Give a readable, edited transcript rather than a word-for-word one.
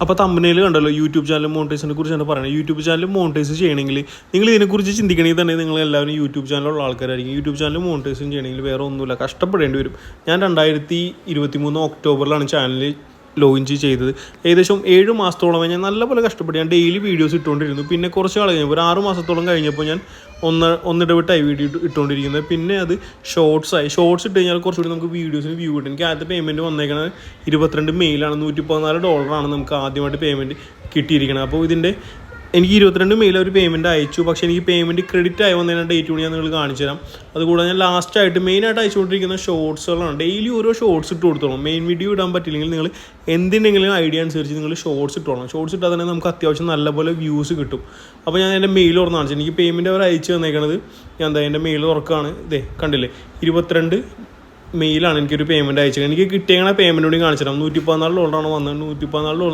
അപ്പോൾ തമ്പനയിൽ കണ്ടല്ലോ YouTube channel മോണിറ്റൈസിനെ കുറിച്ചാണ് പറയുന്നത്. യൂട്യൂബ് ചാനൽ മോണിറ്റൈസ് ചെയ്യണമെങ്കിൽ നിങ്ങൾ ഇതിനെക്കുറിച്ച് ചിന്തിക്കണമെങ്കിൽ തന്നെ നിങ്ങൾ എല്ലാവരും യൂട്യൂബ് ചാനലുള്ള ആൾക്കാരായിരിക്കും. യൂട്യൂബ് ചാനൽ മോണിറ്റൈസും ചെയ്യണമെങ്കിൽ വേറെ ഒന്നുമില്ല, കഷ്ടപ്പെടേണ്ടി വരും. ഞാൻ 2023 ഒക്ടോബറിലാണ് ചാനൽ ലോഞ്ച് ചെയ്തത്. ഏകദേശം 7 മാസത്തോളമായി ഞാൻ നല്ലപോലെ കഷ്ടപ്പെട്ടു. ഞാൻ ഡെയിലി വീഡിയോസ് ഇട്ടുകൊണ്ടിരുന്നു. പിന്നെ കുറച്ച് നാൾ കഴിഞ്ഞപ്പോൾ ഒരു 6 മാസത്തോളം കഴിഞ്ഞപ്പോൾ ഞാൻ ഒന്നിടവിട്ടായി വീഡിയോ ഇട്ടുകൊണ്ടിരിക്കുന്നത്. പിന്നെ അത് ഷോർട്സായി. ഷോർട്സ് ഇട്ട് കഴിഞ്ഞാൽ കുറച്ചുകൂടി നമുക്ക് വീഡിയോസിന് വ്യൂ കിട്ടും. എനിക്ക് ആദ്യത്തെ പേയ്മെൻറ്റ് വന്നേക്കുന്നത് 22 മെയിലാണ്. $114 നമുക്ക് ആദ്യമായിട്ട് പേയ്മെൻറ്റ് കിട്ടിയിരിക്കുന്നത്. അപ്പോൾ എനിക്ക് 22 മെയിൽ ഒരു പേയ്മെൻറ്റ് അയച്ചു. പക്ഷേ എനിക്ക് പേയ്മെൻറ്റ് ക്രെഡിറ്റ് ആയി വന്നതിന് ഡേറ്റ് കൂടി ഞാൻ നിങ്ങൾ കാണിച്ചു തരാം. അതുകൂടാതെ ഞാൻ ലാസ്റ്റായിട്ട് മെയിനായിട്ട് അയച്ചുകൊണ്ടിരിക്കുന്ന ഷോർട്സുകളാണ്. ഡെയിലി ഓരോ ഷോർട്സ് ഇട്ട് കൊടുത്തോളാം. മെയിൻ വീഡിയോ ഇടാൻ പറ്റില്ലെങ്കിൽ നിങ്ങൾ എന്തിനെങ്കിലും ഐഡിയ അനുസരിച്ച് നിങ്ങൾ ഷോർട്സ് ഇട്ടോളാം. ഷോർട്സ് ഇട്ടാൽ തന്നെ നമുക്ക് അത്യാവശ്യം നല്ലപോലെ വ്യൂസ് കിട്ടും. അപ്പോൾ ഞാൻ എൻ്റെ മെയിൽ തുറന്ന് കാണിച്ചു. എനിക്ക് പേയ്മെൻറ്റ് അവർ അയച്ചു തന്നേക്കണത്. ഞാൻ എൻ്റെ മെയിൽ തുറക്കുകയാണ്. കണ്ടില്ലേ, 22 മെയിലാണ് എനിക്കൊരു പേയ്മെൻറ്റ് അയച്ചത്. എനിക്ക് കിട്ടിയ പേയ്മെൻറ്റ് കൂടി കാണിച്ചു തരാം. $114 വന്നത്. $114